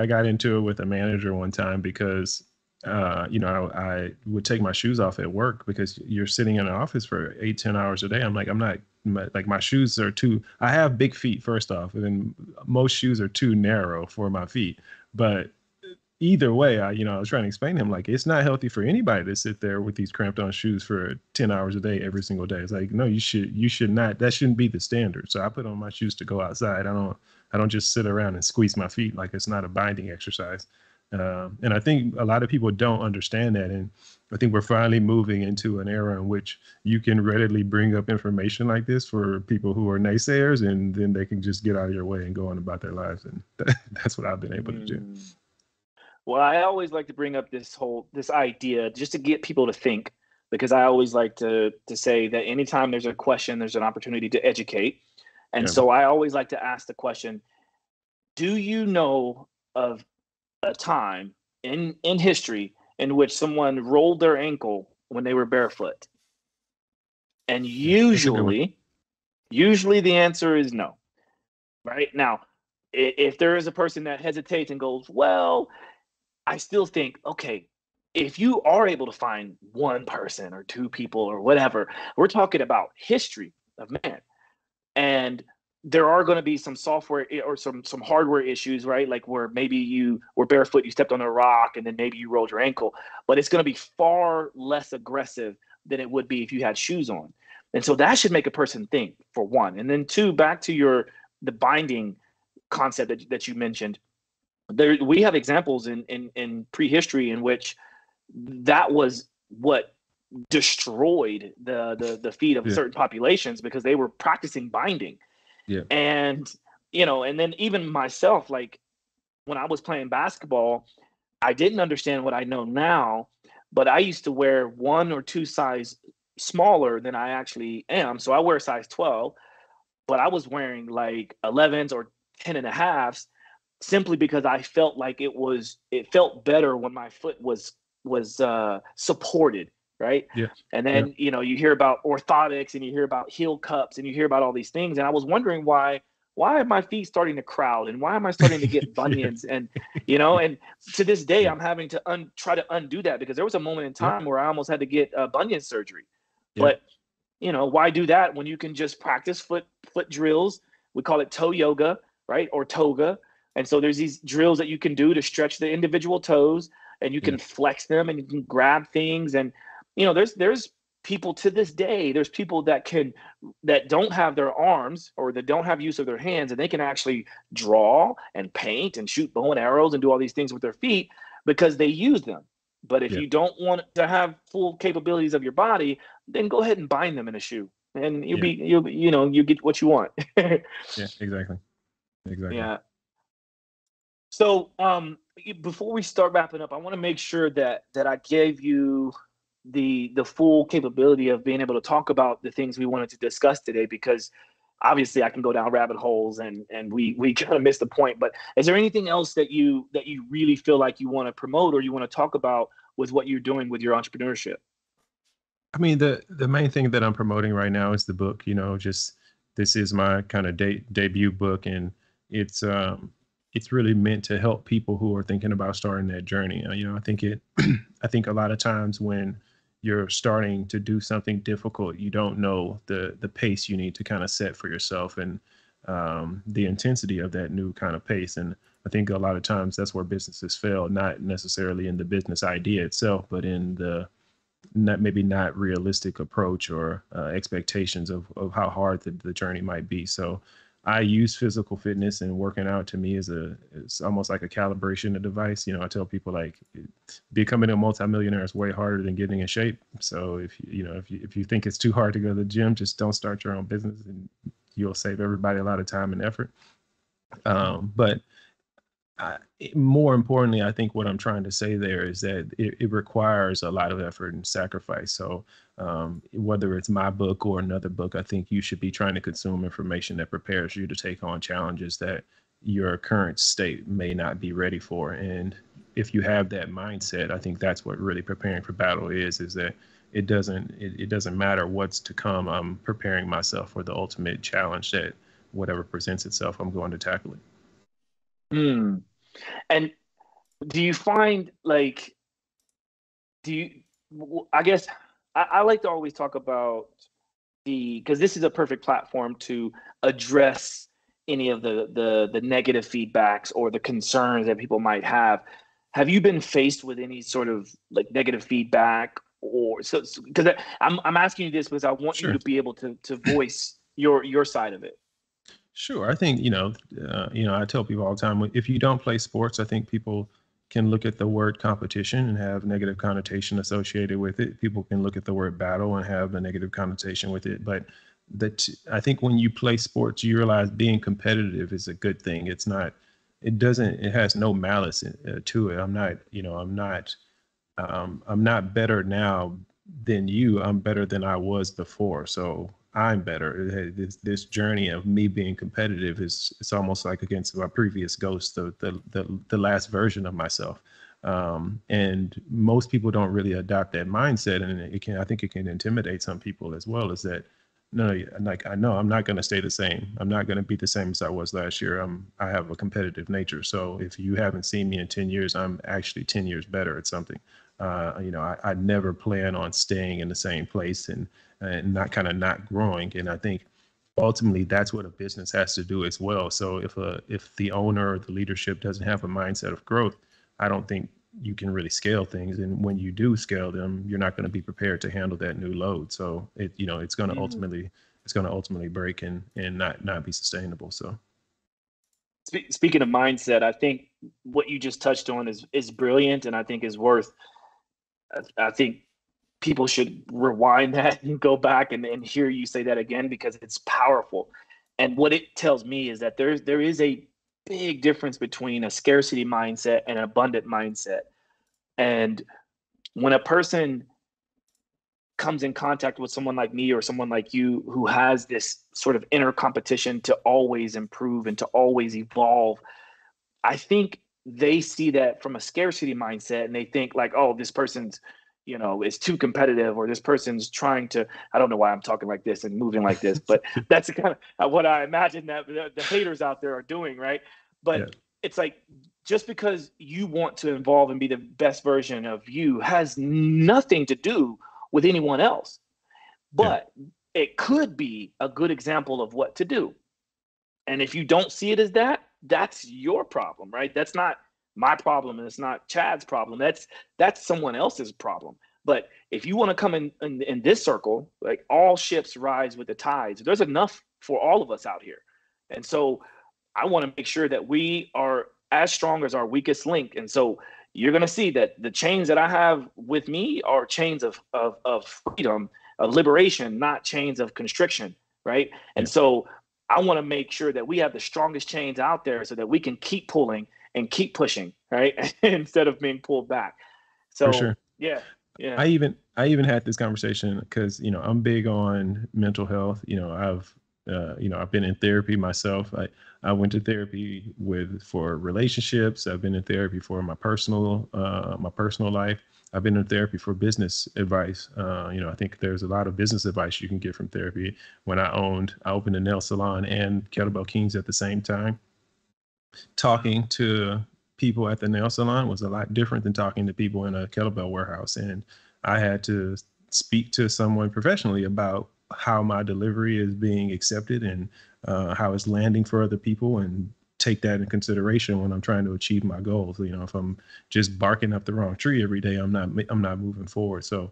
got into it with a manager one time because I would take my shoes off at work because you're sitting in an office for 8-10 hours a day. I'm like, I'm not like, my shoes are too, I have big feet first off, and then most shoes are too narrow for my feet. But either way, I was trying to explain to him, like, it's not healthy for anybody to sit there with these cramped on shoes for 10 hours a day every single day. It's like, no, you should not, that shouldn't be the standard. So I put on my shoes to go outside. I don't just sit around and squeeze my feet. Like, it's not a binding exercise. And I think a lot of people don't understand that. And I think we're finally moving into an era in which you can readily bring up information like this for people who are naysayers, and then they can just get out of your way and go on about their lives. And that's what I've been able to do. Well, I always like to bring up this idea just to get people to think, because I always like to say that anytime there's a question, there's an opportunity to educate. And so I always like to ask the question, do you know of a time in history in which someone rolled their ankle when they were barefoot? And usually the answer is no. Right? Now, if there is a person that hesitates and goes, well, I still think, okay, if you are able to find one person or two people or whatever, we're talking about history of man. And there are going to be some software or some hardware issues, right? Like where maybe you were barefoot, you stepped on a rock, and then maybe you rolled your ankle. But it's going to be far less aggressive than it would be if you had shoes on. And so that should make a person think, for one. And then two, back to the binding concept that you mentioned. We have examples in prehistory in which that was what destroyed the feet of certain populations, because they were practicing binding. Yeah. And and then even myself, like when I was playing basketball, I didn't understand what I know now, but I used to wear 1 or 2 size smaller than I actually am. So I wear size 12, but I was wearing like 11s or 10 and a halves, simply because I felt like it felt better when my foot was supported, right? Yeah. And then you hear about orthotics, and you hear about heel cups, and you hear about all these things, and I was wondering why are my feet starting to crowd, and why am I starting to get bunions? And and to this day I'm having to try to undo that, because there was a moment in time where I almost had to get bunion surgery. But why do that when you can just practice foot drills? We call it toe yoga, right? Or toga. And so there's these drills that you can do to stretch the individual toes, and you can flex them, and you can grab things. And, there's people to this day, there's people that don't have their arms, or that don't have use of their hands, and they can actually draw and paint and shoot bow and arrows and do all these things with their feet because they use them. But if you don't want to have full capabilities of your body, then go ahead and bind them in a shoe, and you get what you want. Yeah, exactly. Yeah. So before we start wrapping up, I want to make sure that I gave you the full capability of being able to talk about the things we wanted to discuss today, because obviously I can go down rabbit holes and we kind of missed the point. But is there anything else that you really feel like you want to promote, or you want to talk about with what you're doing with your entrepreneurship? I mean, the main thing that I'm promoting right now is the book. Just this is my kind of debut book, and it's really meant to help people who are thinking about starting that journey. I think I think a lot of times when you're starting to do something difficult, you don't know the pace you need to kind of set for yourself, and the intensity of that new kind of pace. And I think a lot of times that's where businesses fail, not necessarily in the business idea itself, but in the not realistic approach or expectations of how hard the journey might be. So I use physical fitness, and working out to me is almost like a calibration device. I tell people, like, becoming a multimillionaire is way harder than getting in shape. So if you think it's too hard to go to the gym, just don't start your own business, and you'll save everybody a lot of time and effort. But more importantly, I think what I'm trying to say there is that it requires a lot of effort and sacrifice. So whether it's my book or another book, I think you should be trying to consume information that prepares you to take on challenges that your current state may not be ready for. And if you have that mindset, I think that's what really preparing for battle is that it doesn't matter what's to come. I'm preparing myself for the ultimate challenge, that whatever presents itself, I'm going to tackle it. And do you find, like, do you, I guess I like to always talk about because this is a perfect platform to address any of the negative feedbacks or the concerns that people might have. Have you been faced with any sort of like negative feedback, or so because I'm asking you this because I want you Sure. to be able to voice your side of it. Sure. I think, I tell people all the time, if you don't play sports, I think people can look at the word competition and have negative connotation associated with it. People can look at the word battle and have a negative connotation with it. But I think when you play sports, you realize being competitive is a good thing. It has no malice to it. I'm not better now than you. I'm better than I was before. So I'm better. This journey of me being competitive it's almost like against my previous ghost, the last version of myself. And most people don't really adopt that mindset, and I think it can intimidate some people as well. Is that no, like I know I'm not going to stay the same. I'm not going to be the same as I was last year. I have a competitive nature. So if you haven't seen me in 10 years, I'm actually 10 years better at something. I never plan on staying in the same place and not growing. And I think ultimately that's what a business has to do as well. So if the owner or the leadership doesn't have a mindset of growth, I don't think you can really scale things. And when you do scale them, you're not going to be prepared to handle that new load. So it's going to ultimately break and not be sustainable. So. Speaking of mindset, I think what you just touched on is brilliant, and I think is worth. I think people should rewind that and go back and hear you say that again, because it's powerful. And what it tells me is that there is a big difference between a scarcity mindset and an abundant mindset. And when a person comes in contact with someone like me or someone like you who has this sort of inner competition to always improve and to always evolve, I think they see that from a scarcity mindset, and they think like, oh, this person's, is too competitive, or this person's trying to, I don't know why I'm talking like this and moving like this, but that's kind of what I imagine that the haters out there are doing, right? But yeah. It's like, just because you want to evolve and be the best version of you has nothing to do with anyone else. But it could be a good example of what to do. And if you don't see it as that, that's your problem, right? That's not my problem, and it's not Chad's problem. That's someone else's problem. But if you want to come in this circle, like all ships rise with the tides, there's enough for all of us out here. And so I want to make sure that we are as strong as our weakest link. And so you're going to see that the chains that I have with me are chains of freedom, of liberation, not chains of constriction, right? And so I want to make sure that we have the strongest chains out there so that we can keep pulling and keep pushing, right? Instead of being pulled back. So, for sure. Yeah. I even had this conversation because, I'm big on mental health. I've been in therapy myself. I went to therapy for relationships. I've been in therapy for my personal life. I've been in therapy for business advice. I think there's a lot of business advice you can get from therapy. When I opened a nail salon and Kettlebell Kings at the same time. Talking to people at the nail salon was a lot different than talking to people in a kettlebell warehouse. And I had to speak to someone professionally about how my delivery is being accepted and how it's landing for other people, and take that in consideration when I'm trying to achieve my goals. If I'm just barking up the wrong tree every day, I'm not moving forward. So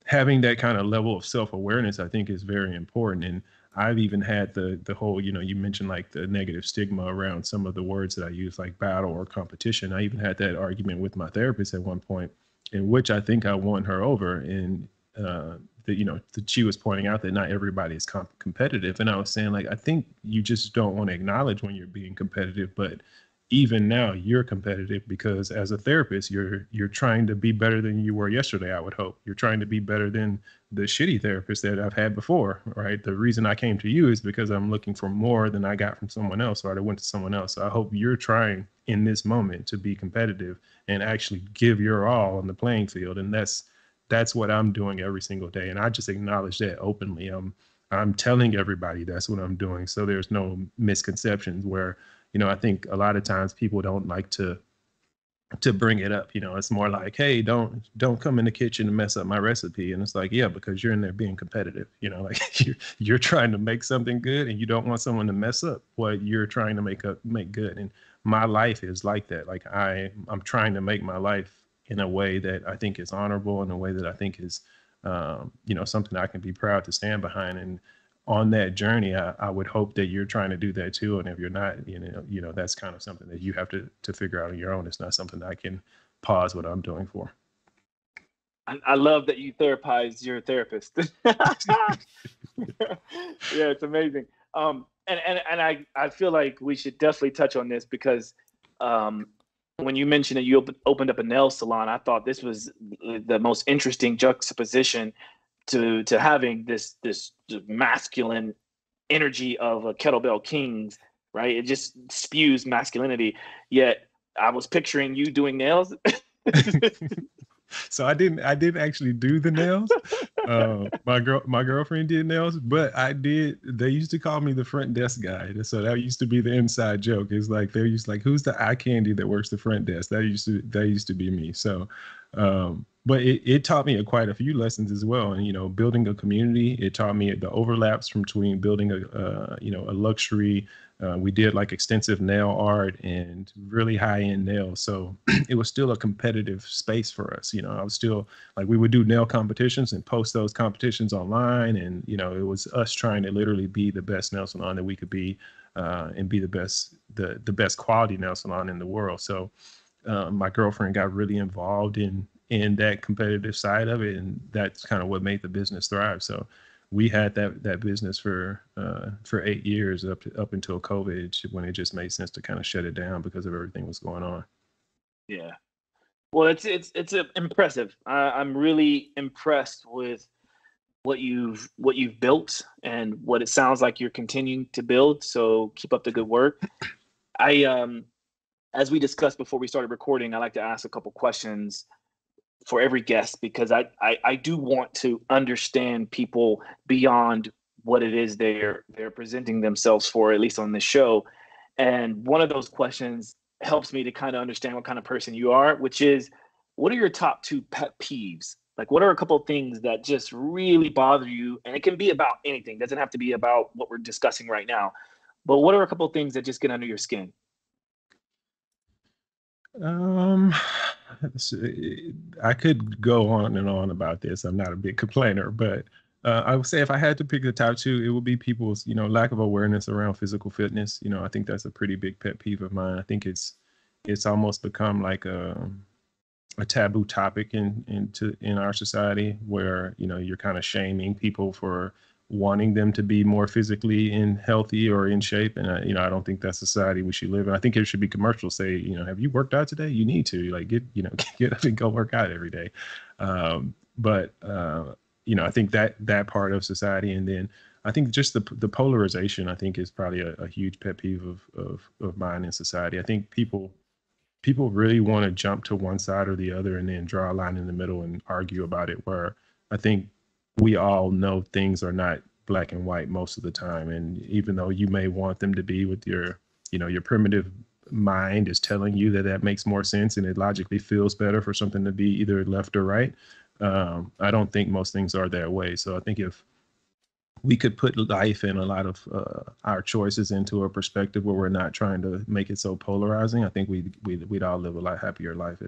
having that kind of level of self-awareness, I think, is very important. And I've even had the whole, you mentioned like the negative stigma around some of the words that I use, like battle or competition. I even had that argument with my therapist at one point, in which I think I won her over. And she was pointing out that not everybody is competitive. And I was saying, like, I think you just don't want to acknowledge when you're being competitive, but even now you're competitive because as a therapist, you're trying to be better than you were yesterday. I would hope you're trying to be better than the shitty therapist that I've had before, right? The reason I came to you is because I'm looking for more than I got from someone else, or I went to someone else. So I hope you're trying in this moment to be competitive and actually give your all on the playing field. And that's what I'm doing every single day. And I just acknowledge that openly. I'm telling everybody that's what I'm doing. So there's no misconceptions where, I think a lot of times people don't like to to bring it up. It's more like, hey, don't come in the kitchen and mess up my recipe. And it's like, yeah, because you're in there being competitive, like you're trying to make something good and you don't want someone to mess up what you're trying to make good. And my life is like that. Like I'm trying to make my life in a way that I think is honorable, in a way that I think is something I can be proud to stand behind. And on that journey, I would hope that you're trying to do that too. And if you're not, that's kind of something that you have to figure out on your own. It's not something that I can pause what I'm doing for. I love that you therapize your therapist. Yeah, it's amazing. And I feel like we should definitely touch on this because when you mentioned that you opened up a nail salon, I thought this was the most interesting juxtaposition to having this masculine energy of a Kettlebell Kings, right? It just spews masculinity. Yet I was picturing you doing nails. So I didn't actually do the nails. My girlfriend did nails, but I did. They used to call me the front desk guy, so that used to be the inside joke. It's like they used like, who's the eye candy that works the front desk? That used to be me. So, but it taught me quite a few lessons as well. And building a community, it taught me the overlaps between building a luxury. We did like extensive nail art and really high end nails. So it was still a competitive space for us. I was still like, we would do nail competitions and post those competitions online. And, it was us trying to literally be the best nail salon that we could be and be the best quality nail salon in the world. So my girlfriend got really involved in that competitive side of it. And that's kind of what made the business thrive. So we had that business for 8 years up until COVID, when it just made sense to kind of shut it down because of everything was going on. Yeah, well, it's impressive. I'm really impressed with what you've built and what it sounds like you're continuing to build. So keep up the good work. As we discussed before we started recording, I like to ask a couple questions for every guest because I do want to understand people beyond what it is they're presenting themselves for, at least on this show. And one of those questions helps me to kind of understand what kind of person you are, which is, what are your top 2 pet peeves? Like, what are a couple of things that just really bother you? And it can be about anything. It doesn't have to be about what we're discussing right now. But what are a couple of things that just get under your skin? I could go on and on about this. I'm not a big complainer, but I would say if I had to pick the top 2, it would be people's, lack of awareness around physical fitness. I think that's a pretty big pet peeve of mine. I think it's almost become like a taboo topic in our society where, you're kind of shaming people for wanting them to be more physically healthy or in shape. And I don't think that's society we should live in. I think it should be commercials say, have you worked out today? You need to get up and go work out every day. But I think that part of society. And then I think just the polarization, I think, is probably a huge pet peeve of mine in society. I think people really want to jump to one side or the other and then draw a line in the middle and argue about it, where I think we all know things are not black and white most of the time. And even though you may want them to be, with your primitive mind is telling you that makes more sense and it logically feels better for something to be either left or right. I don't think most things are that way. So I think if we could put life and a lot of our choices into a perspective where we're not trying to make it so polarizing, I think we'd all live a lot happier life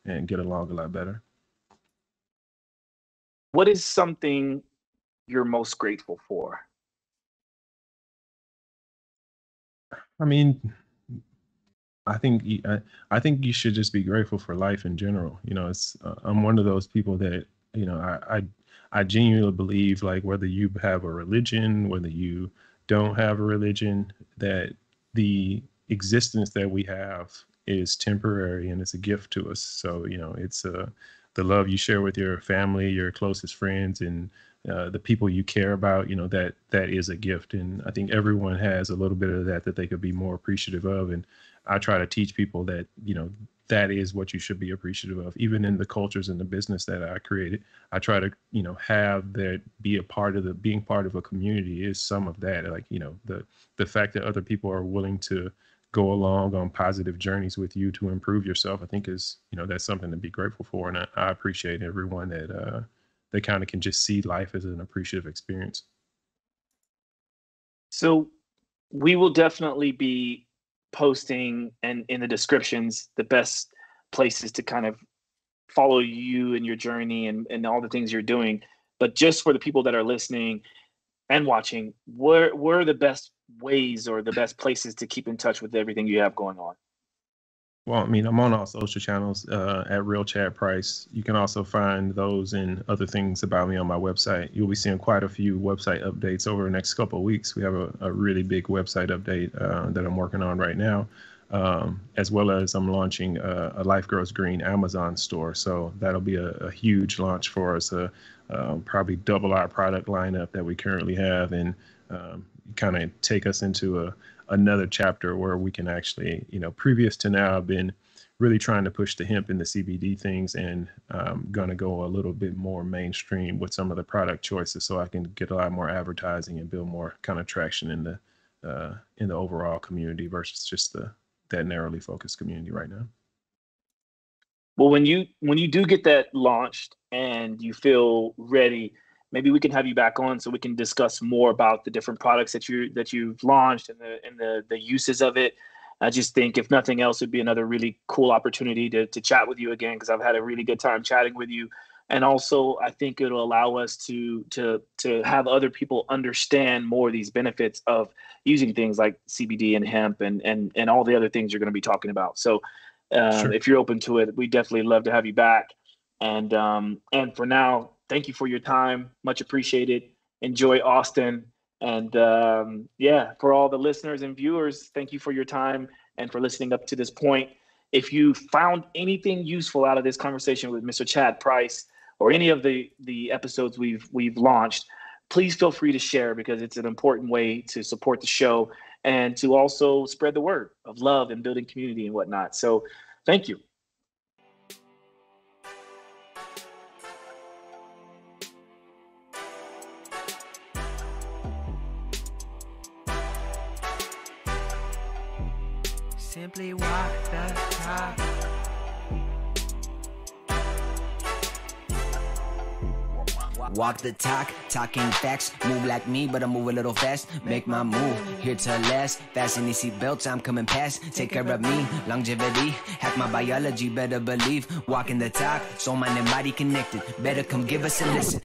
and get along a lot better. What is something you're most grateful for? I mean, I think you should just be grateful for life in general. It's I'm one of those people that I genuinely believe, like, whether you have a religion, whether you don't have a religion, that the existence that we have is temporary and it's a gift to us. So it's the love you share with your family, your closest friends, and the people you care about, that is a gift. And I think everyone has a little bit of that they could be more appreciative of. And I try to teach people that, that is what you should be appreciative of. Even in the cultures and the business that I created, I try to, have that be a part of being part of a community is some of that. Like, the fact that other people are willing to go along on positive journeys with you to improve yourself, I think is, that's something to be grateful for. And I appreciate everyone that kind of can just see life as an appreciative experience. So we will definitely be posting and in the descriptions the best places to kind of follow you and your journey and all the things you're doing. But just for the people that are listening and watching, where are the best ways or the best places to keep in touch with everything you have going on? Well, I mean, I'm on all social channels at Real Chad Price. You can also find those and other things about me on my website. You'll be seeing quite a few website updates over the next couple of weeks. We have a really big website update that I'm working on right now, as well as I'm launching a Life Grows Green Amazon store. So that'll be a huge launch for us, probably double our product lineup that we currently have, and kind of take us into another chapter where we can actually, previous to now, I've been really trying to push the hemp and the CBD things, and going to go a little bit more mainstream with some of the product choices so I can get a lot more advertising and build more kind of traction in the overall community versus just that narrowly focused community right now. Well, when you do get that launched and you feel ready, maybe we can have you back on so we can discuss more about the different products that you've launched and the uses of it. I just think, if nothing else, it'd be another really cool opportunity to chat with you again, because I've had a really good time chatting with you. And also, I think it'll allow us to have other people understand more of these benefits of using things like CBD and hemp and all the other things you're going to be talking about. So Sure. If you're open to it, we definitely love to have you back. And for now, thank you for your time. Much appreciated. Enjoy Austin. And for all the listeners and viewers, thank you for your time and for listening up to this point. If you found anything useful out of this conversation with Mr. Chad Price or any of the episodes we've launched, please feel free to share, because it's an important way to support the show and to also spread the word of love and building community and whatnot. So thank you. Simply walk the talk. Walk the talk, talking facts. Move like me, but I move a little fast. Make my move, here to last. Fasten these seatbelts, I'm coming past. Take care of me, longevity. Hack my biology, better believe. Walking the talk, soul, mind, and body connected. Better come give us a listen.